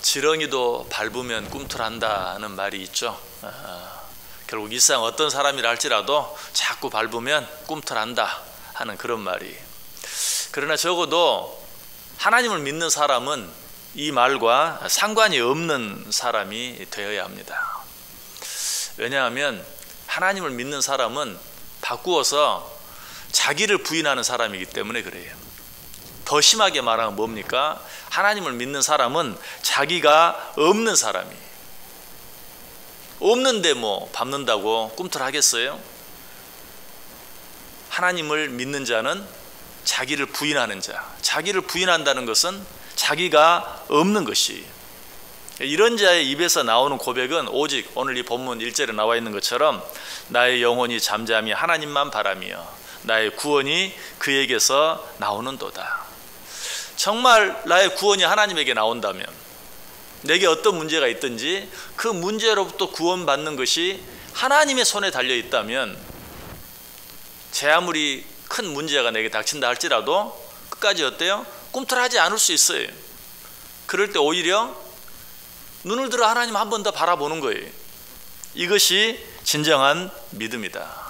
지렁이도 밟으면 꿈틀한다는 말이 있죠. 결국 일상 어떤 사람이라 할지라도 자꾸 밟으면 꿈틀한다 하는 그런 말이. 그러나 적어도 하나님을 믿는 사람은 이 말과 상관이 없는 사람이 되어야 합니다. 왜냐하면 하나님을 믿는 사람은 바꾸어서 자기를 부인하는 사람이기 때문에 그래요. 더 심하게 말하면 뭡니까? 하나님을 믿는 사람은 자기가 없는 사람이. 없는데 뭐 밟는다고 꿈틀하겠어요? 하나님을 믿는 자는 자기를 부인하는 자. 자기를 부인한다는 것은 자기가 없는 것이. 이런 자의 입에서 나오는 고백은 오직 오늘 이 본문 1절에 나와 있는 것처럼 나의 영혼이 잠잠히 하나님만 바라며 나의 구원이 그에게서 나오는도다. 정말 나의 구원이 하나님에게 나온다면, 내게 어떤 문제가 있든지 그 문제로부터 구원받는 것이 하나님의 손에 달려 있다면, 제 아무리 큰 문제가 내게 닥친다 할지라도 끝까지 어때요? 꿈틀하지 않을 수 있어요. 그럴 때 오히려 눈을 들어 하나님 한 번 더 바라보는 거예요. 이것이 진정한 믿음이다.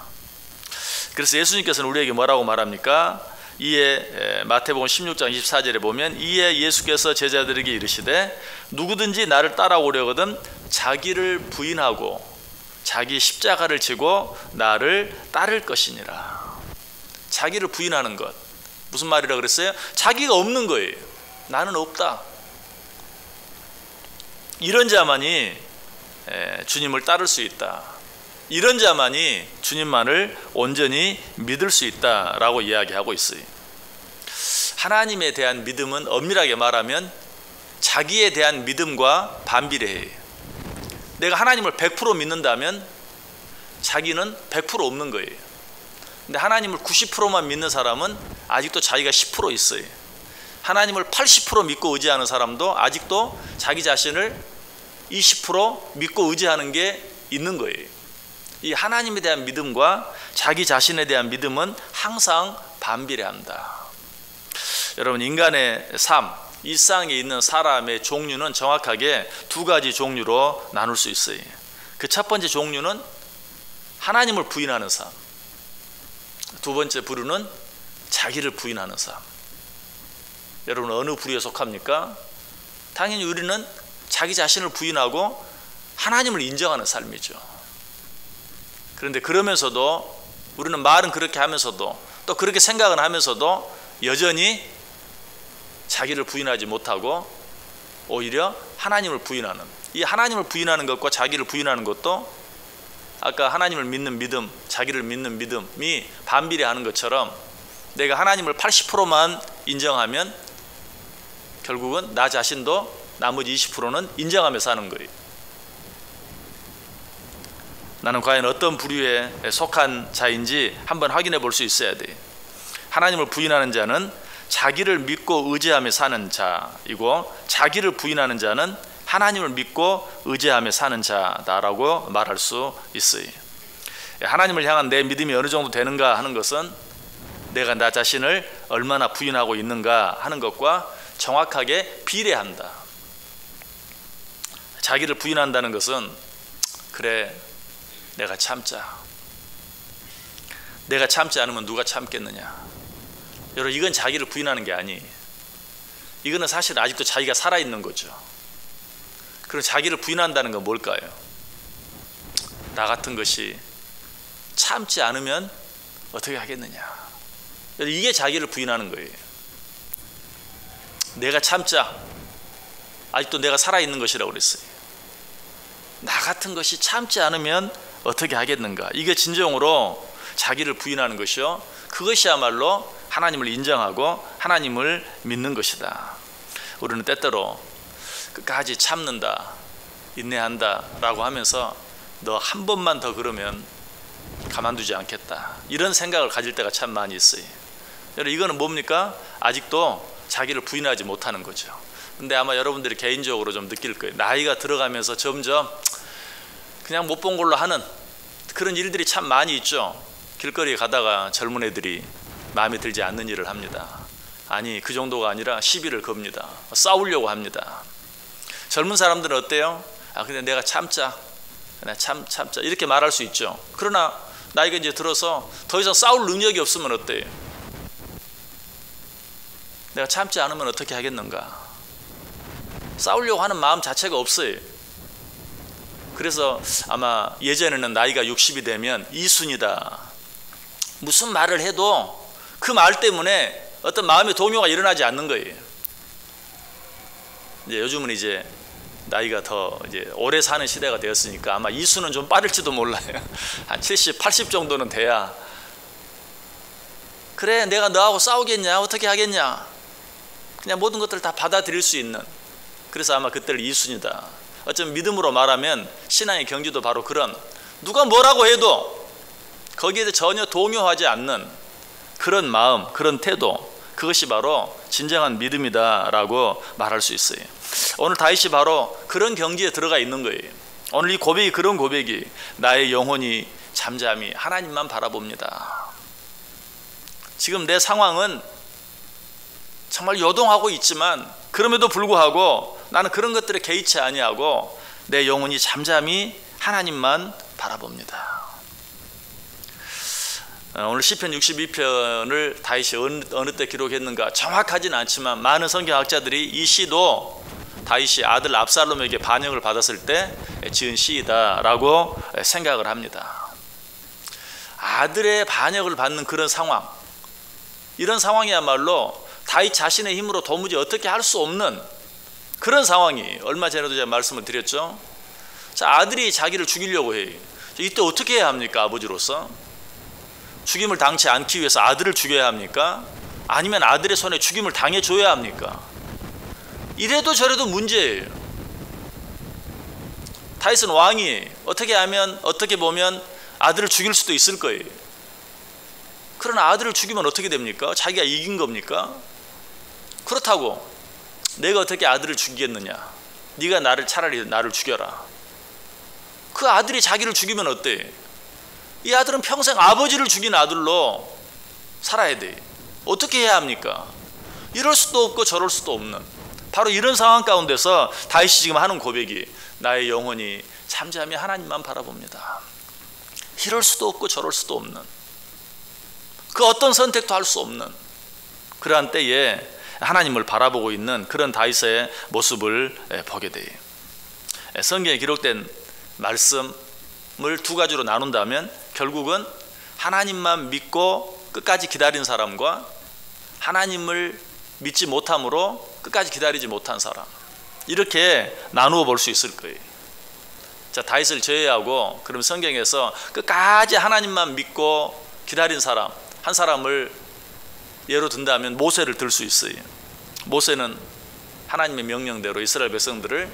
그래서 예수님께서는 우리에게 뭐라고 말합니까? 이에 마태복음 16장 24절에 보면 이에 예수께서 제자들에게 이르시되 누구든지 나를 따라오려거든 자기를 부인하고 자기 십자가를 지고 나를 따를 것이니라. 자기를 부인하는 것, 무슨 말이라 그랬어요? 자기가 없는 거예요. 나는 없다. 이런 자만이 주님을 따를 수 있다. 이런 자만이 주님만을 온전히 믿을 수 있다라고 이야기하고 있어요. 하나님에 대한 믿음은 엄밀하게 말하면 자기에 대한 믿음과 반비례해요. 내가 하나님을 100% 믿는다면 자기는 100% 없는 거예요. 근데 하나님을 90%만 믿는 사람은 아직도 자기가 10% 있어요. 하나님을 80% 믿고 의지하는 사람도 아직도 자기 자신을 20% 믿고 의지하는 게 있는 거예요. 이 하나님에 대한 믿음과 자기 자신에 대한 믿음은 항상 반비례한다. 여러분, 인간의 삶, 일상에 있는 사람의 종류는 정확하게 두 가지 종류로 나눌 수 있어요. 그 첫 번째 종류는 하나님을 부인하는 삶, 두 번째 부류는 자기를 부인하는 삶. 여러분, 어느 부류에 속합니까? 당연히 우리는 자기 자신을 부인하고 하나님을 인정하는 삶이죠. 그런데 그러면서도 우리는 말은 그렇게 하면서도 또 그렇게 생각은 하면서도 여전히 자기를 부인하지 못하고 오히려 하나님을 부인하는, 이 하나님을 부인하는 것과 자기를 부인하는 것도 아까 하나님을 믿는 믿음, 자기를 믿는 믿음이 반비례하는 것처럼 내가 하나님을 80%만 인정하면 결국은 나 자신도 나머지 20%는 인정하며 사는 거예요. 나는 과연 어떤 부류에 속한 자인지 한번 확인해 볼 수 있어야 돼. 하나님을 부인하는 자는 자기를 믿고 의지하며 사는 자이고, 자기를 부인하는 자는 하나님을 믿고 의지하며 사는 자다라고 말할 수 있어요. 하나님을 향한 내 믿음이 어느 정도 되는가 하는 것은 내가 나 자신을 얼마나 부인하고 있는가 하는 것과 정확하게 비례한다. 자기를 부인한다는 것은 그래, 내가 참자. 내가 참지 않으면 누가 참겠느냐. 여러분, 이건 자기를 부인하는 게 아니에요. 이거는 사실 아직도 자기가 살아있는 거죠. 그럼 자기를 부인한다는 건 뭘까요? 나 같은 것이 참지 않으면 어떻게 하겠느냐. 이게 자기를 부인하는 거예요. 내가 참자. 아직도 내가 살아있는 것이라고 그랬어요. 나 같은 것이 참지 않으면 어떻게 하겠는가. 이게 진정으로 자기를 부인하는 것이요, 그것이야말로 하나님을 인정하고 하나님을 믿는 것이다. 우리는 때때로 끝까지 참는다, 인내한다 라고 하면서 너 한 번만 더 그러면 가만두지 않겠다, 이런 생각을 가질 때가 참 많이 있어요. 여러분, 이거는 뭡니까? 아직도 자기를 부인하지 못하는 거죠. 근데 아마 여러분들이 개인적으로 좀 느낄 거예요. 나이가 들어가면서 점점 그냥 못 본 걸로 하는 그런 일들이 참 많이 있죠. 길거리에 가다가 젊은 애들이 마음에 들지 않는 일을 합니다. 아니, 그 정도가 아니라 시비를 겁니다. 싸우려고 합니다. 젊은 사람들은 어때요? 근데 내가 참자. 그냥 참자. 이렇게 말할 수 있죠. 그러나 나이가 이제 들어서 더 이상 싸울 능력이 없으면 어때요? 내가 참지 않으면 어떻게 하겠는가? 싸우려고 하는 마음 자체가 없어요. 그래서 아마 예전에는 나이가 60이 되면 이순이다. 무슨 말을 해도 그 말 때문에 어떤 마음의 동요가 일어나지 않는 거예요. 이제 요즘은 이제 나이가 더 이제 오래 사는 시대가 되었으니까 아마 이수는 좀 빠를지도 몰라요. 한 70, 80 정도는 돼야 그래 내가 너하고 싸우겠냐 어떻게 하겠냐 그냥 모든 것들을 다 받아들일 수 있는, 그래서 아마 그때를 이순이다. 어쩌면 믿음으로 말하면 신앙의 경지도 바로 그런, 누가 뭐라고 해도 거기에 대해 전혀 동요하지 않는 그런 마음, 그런 태도, 그것이 바로 진정한 믿음이다라고 말할 수 있어요. 오늘 다윗이 바로 그런 경지에 들어가 있는 거예요. 오늘 이 고백이 그런 고백이, 나의 영혼이 잠잠히 하나님만 바라봅니다. 지금 내 상황은 정말 요동하고 있지만 그럼에도 불구하고 나는 그런 것들에 개의치 아니하고 내 영혼이 잠잠히 하나님만 바라봅니다. 오늘 시편 62편을 다윗이 어느 때 기록했는가 정확하진 않지만 많은 성경학자들이 이 시도 다윗이 아들 압살롬에게 반역을 받았을 때 지은 시이다라고 생각을 합니다. 아들의 반역을 받는 그런 상황, 이런 상황이야말로 다윗 자신의 힘으로 도무지 어떻게 할 수 없는 그런 상황이, 얼마 전에도 제가 말씀을 드렸죠. 자, 아들이 자기를 죽이려고 해요. 이때 어떻게 해야 합니까? 아버지로서 죽임을 당치 않기 위해서 아들을 죽여야 합니까? 아니면 아들의 손에 죽임을 당해줘야 합니까? 이래도 저래도 문제예요. 다윗은 왕이 어떻게 하면, 어떻게 보면 아들을 죽일 수도 있을 거예요. 그러나 아들을 죽이면 어떻게 됩니까? 자기가 이긴 겁니까? 그렇다고 내가 어떻게 아들을 죽이겠느냐? 네가 차라리 나를 죽여라. 그 아들이 자기를 죽이면 어때? 이 아들은 평생 아버지를 죽인 아들로 살아야 돼. 어떻게 해야 합니까? 이럴 수도 없고 저럴 수도 없는, 바로 이런 상황 가운데서 다윗이 지금 하는 고백이, 나의 영혼이 잠잠히 하나님만 바라봅니다. 이럴 수도 없고 저럴 수도 없는, 그 어떤 선택도 할 수 없는 그러한 때에 하나님을 바라보고 있는 그런 다윗의 모습을 보게 돼요. 성경에 기록된 말씀을 두 가지로 나눈다면 결국은 하나님만 믿고 끝까지 기다린 사람과 하나님을 믿지 못함으로 끝까지 기다리지 못한 사람, 이렇게 나누어 볼 수 있을 거예요. 자, 다윗을 제외하고 그럼 성경에서 끝까지 하나님만 믿고 기다린 사람 한 사람을 예로 든다면 모세를 들 수 있어요. 모세는 하나님의 명령대로 이스라엘 백성들을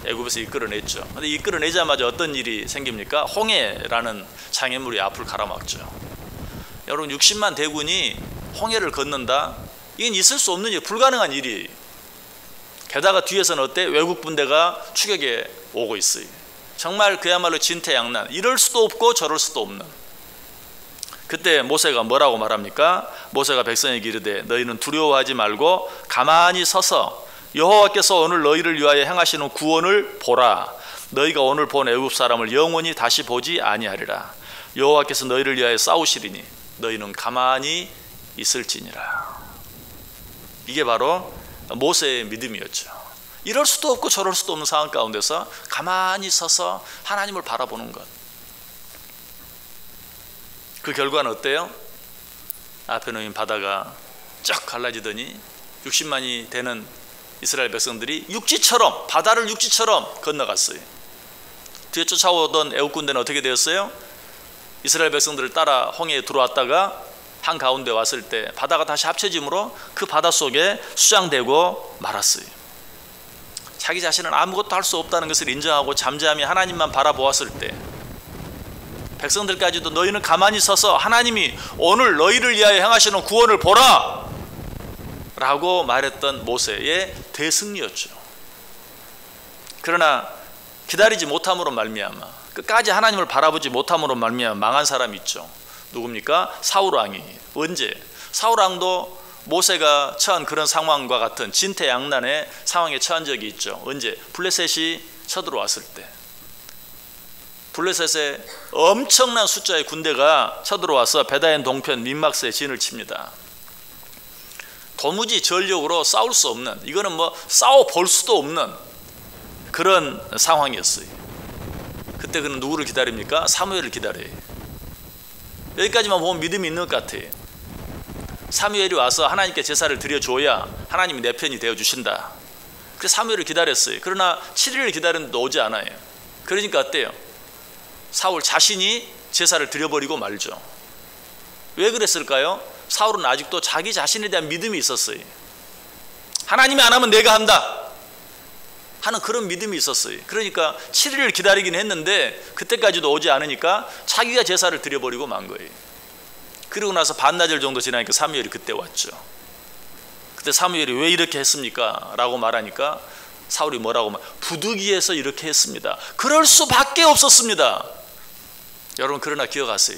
애굽에서 이끌어냈죠. 그런데 이끌어내자마자 어떤 일이 생깁니까? 홍해라는 장애물이 앞을 가로막죠. 여러분, 60만 대군이 홍해를 걷는다? 이건 있을 수 없는 일, 불가능한 일이에요. 게다가 뒤에서는 어때? 외국 군대가 추격에 오고 있어요. 정말 그야말로 진퇴양난, 이럴 수도 없고 저럴 수도 없는. 그때 모세가 뭐라고 말합니까? 모세가 백성에게 이르되 너희는 두려워하지 말고 가만히 서서 여호와께서 오늘 너희를 위하여 행하시는 구원을 보라. 너희가 오늘 본 애굽 사람을 영원히 다시 보지 아니하리라. 여호와께서 너희를 위하여 싸우시리니 너희는 가만히 있을지니라. 이게 바로 모세의 믿음이었죠. 이럴 수도 없고 저럴 수도 없는 상황 가운데서 가만히 서서 하나님을 바라보는 것. 그 결과는 어때요? 앞에 놓인 바다가 쫙 갈라지더니 60만이 되는 이스라엘 백성들이 육지처럼, 바다를 육지처럼 건너갔어요. 뒤에 쫓아오던 애국 군대는 어떻게 되었어요? 이스라엘 백성들을 따라 홍해에 들어왔다가 한가운데 왔을 때 바다가 다시 합쳐짐으로 그 바다 속에 수장되고 말았어요. 자기 자신은 아무것도 할 수 없다는 것을 인정하고 잠잠히 하나님만 바라보았을 때 백성들까지도 너희는 가만히 서서 하나님이 오늘 너희를 위하여 행하시는 구원을 보라 라고 말했던 모세의 대승리였죠. 그러나 기다리지 못함으로 말미암아, 끝까지 하나님을 바라보지 못함으로 말미암아 망한 사람이 있죠. 누굽니까? 사울왕이. 언제? 사울왕도 모세가 처한 그런 상황과 같은 진퇴양난의 상황에 처한 적이 있죠. 언제? 블레셋이 쳐들어왔을 때. 블레셋의 엄청난 숫자의 군대가 쳐들어와서 베다인 동편 민막스에 진을 칩니다. 도무지 전력으로 싸울 수 없는, 이거는 뭐 싸워 볼 수도 없는 그런 상황이었어요. 그때 그는 누구를 기다립니까? 사무엘을 기다려요. 여기까지만 보면 믿음이 있는 것 같아요. 사무엘이 와서 하나님께 제사를 드려줘야 하나님이 내 편이 되어주신다. 그래서 사무엘을 기다렸어요. 그러나 7일을 기다렸는데 오지 않아요. 그러니까 어때요? 사울 자신이 제사를 드려버리고 말죠. 왜 그랬을까요? 사울은 아직도 자기 자신에 대한 믿음이 있었어요. 하나님이 안 하면 내가 한다 하는 그런 믿음이 있었어요. 그러니까 7일을 기다리긴 했는데 그때까지도 오지 않으니까 자기가 제사를 드려버리고 만 거예요. 그리고 나서 반나절 정도 지나니까 사무엘이 그때 왔죠. 그때 사무엘이 왜 이렇게 했습니까? 라고 말하니까 사울이 뭐라고 말? 부득이해서 이렇게 했습니다. 그럴 수밖에 없었습니다. 여러분, 그러나 기억하세요.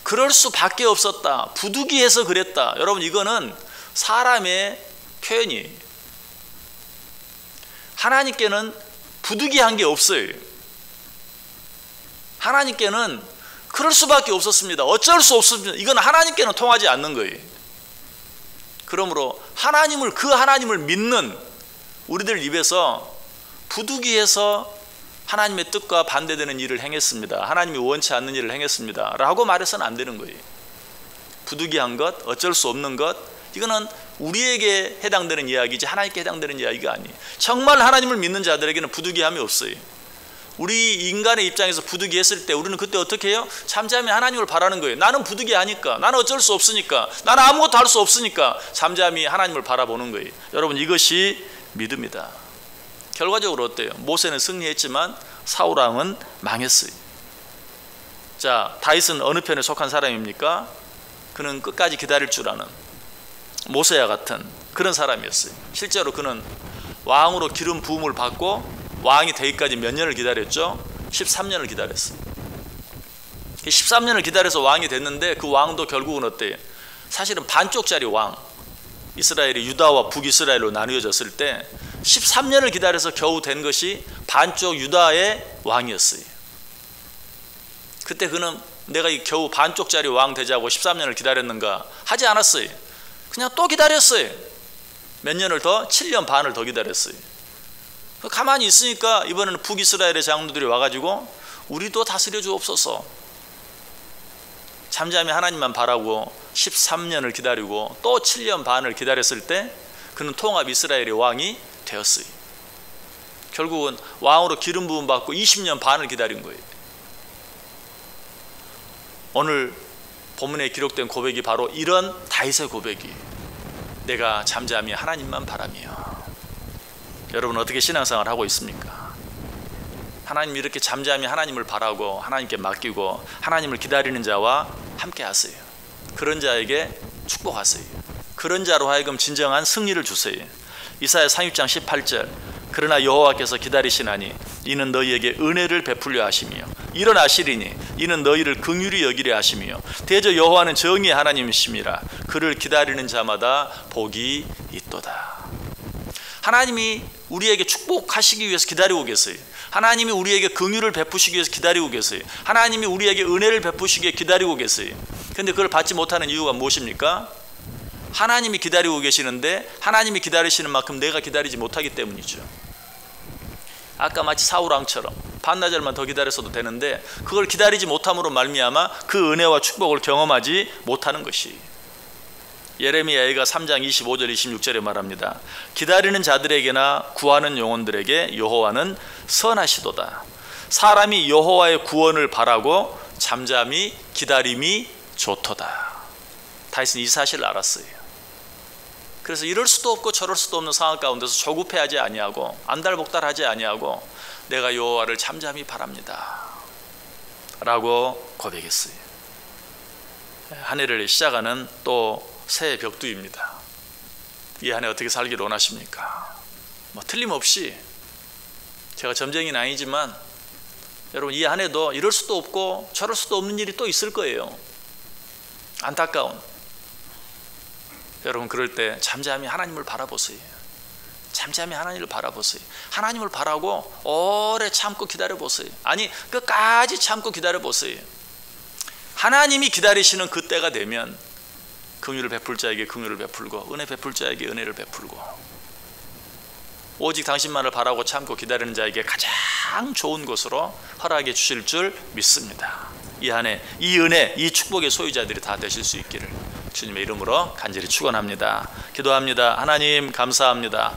그럴 수밖에 없었다, 부득이해서 그랬다. 여러분, 이거는 사람의 표현이에요. 하나님께는 부득이한 게 없어요. 하나님께는 그럴 수밖에 없었습니다, 어쩔 수 없습니다, 이건 하나님께는 통하지 않는 거예요. 그러므로 그 하나님을 믿는 우리들 입에서 부득이해서 하나님의 뜻과 반대되는 일을 행했습니다, 하나님이 원치 않는 일을 행했습니다 라고 말해서는 안 되는 거예요. 부득이한 것, 어쩔 수 없는 것, 이거는 우리에게 해당되는 이야기지 하나님께 해당되는 이야기가 아니에요. 정말 하나님을 믿는 자들에게는 부득이함이 없어요. 우리 인간의 입장에서 부득이했을 때 우리는 그때 어떻게 해요? 잠잠히 하나님을 바라는 거예요. 나는 부득이하니까, 나는 어쩔 수 없으니까, 나는 아무것도 할 수 없으니까 잠잠히 하나님을 바라보는 거예요. 여러분, 이것이 믿음이다. 결과적으로 어때요? 모세는 승리했지만 사울왕은 망했어요. 자, 다윗은 어느 편에 속한 사람입니까? 그는 끝까지 기다릴 줄 아는 모세와 같은 그런 사람이었어요. 실제로 그는 왕으로 기름 부음을 받고 왕이 되기까지 몇 년을 기다렸죠? 13년을 기다렸어요. 13년을 기다려서 왕이 됐는데 그 왕도 결국은 어때요? 사실은 반쪽짜리 왕, 이스라엘이 유다와 북이스라엘로 나뉘어졌을 때 13년을 기다려서 겨우 된 것이 반쪽 유다의 왕이었어요. 그때 그는 내가 겨우 반쪽짜리 왕 되자고 13년을 기다렸는가? 하지 않았어요. 그냥 또 기다렸어요. 몇 년을 더? 7년 반을 더 기다렸어요. 가만히 있으니까 이번에는 북이스라엘의 장로들이 와가지고 우리도 다스려 주옵소서. 잠잠히 하나님만 바라고 13년을 기다리고 또 7년 반을 기다렸을 때 그는 통합 이스라엘의 왕이 되었어요. 결국은 왕으로 기름 부음 받고 20년 반을 기다린 거예요. 오늘 본문에 기록된 고백이 바로 이런 다윗의 고백이에요. 내가 잠잠히 하나님만 바라며. 여러분, 어떻게 신앙생활을 하고 있습니까? 하나님 이렇게 잠잠히 하나님을 바라고 하나님께 맡기고 하나님을 기다리는 자와 함께 하세요. 그런 자에게 축복하세요. 그런 자로 하여금 진정한 승리를 주세요. 이사야 30장 18절, 그러나 여호와께서 기다리시나니 이는 너희에게 은혜를 베풀려 하시며 일어나시리니 이는 너희를 긍휼히 여기려 하시며 대저 여호와는 정의의 하나님이심이라 그를 기다리는 자마다 복이 있도다. 하나님이 우리에게 축복하시기 위해서 기다리고 계세요. 하나님이 우리에게 긍휼을 베푸시기 위해서 기다리고 계세요. 하나님이 우리에게 은혜를 베푸시기에 기다리고 계세요. 그런데 그걸 받지 못하는 이유가 무엇입니까? 하나님이 기다리고 계시는데 하나님이 기다리시는 만큼 내가 기다리지 못하기 때문이죠. 아까 마치 사울왕처럼 반나절만 더 기다렸어도 되는데 그걸 기다리지 못함으로 말미암아 그 은혜와 축복을 경험하지 못하는 것이. 예레미야가 3장 25절 26절에 말합니다. 기다리는 자들에게나 구하는 영혼들에게 여호와는 선하시도다. 사람이 여호와의 구원을 바라고 잠잠히 기다림이 좋도다. 다윗은 이 사실을 알았어요. 그래서 이럴 수도 없고 저럴 수도 없는 상황 가운데서 조급해하지 아니하고 안달복달하지 아니하고 내가 여호와를 잠잠히 바랍니다 라고 고백했어요. 한 해를 시작하는 또 새해 벽두입니다. 이 한 해 어떻게 살기를 원하십니까? 틀림없이 제가 점쟁이는 아니지만 여러분, 이 한 해도 이럴 수도 없고 저럴 수도 없는 일이 또 있을 거예요. 안타까운. 여러분 그럴 때 잠잠히 하나님을 바라보세요. 잠잠히 하나님을 바라보세요. 하나님을 바라고 오래 참고 기다려보세요. 아니 끝까지 참고 기다려보세요. 하나님이 기다리시는 그때가 되면 긍휼을 베풀 자에게 긍휼을 베풀고 은혜 베풀 자에게 은혜를 베풀고 오직 당신만을 바라고 참고 기다리는 자에게 가장 좋은 것으로 허락해 주실 줄 믿습니다. 이 한해 이 은혜 이 축복의 소유자들이 다 되실 수 있기를 주님의 이름으로 간절히 축원합니다. 기도합니다. 하나님 감사합니다.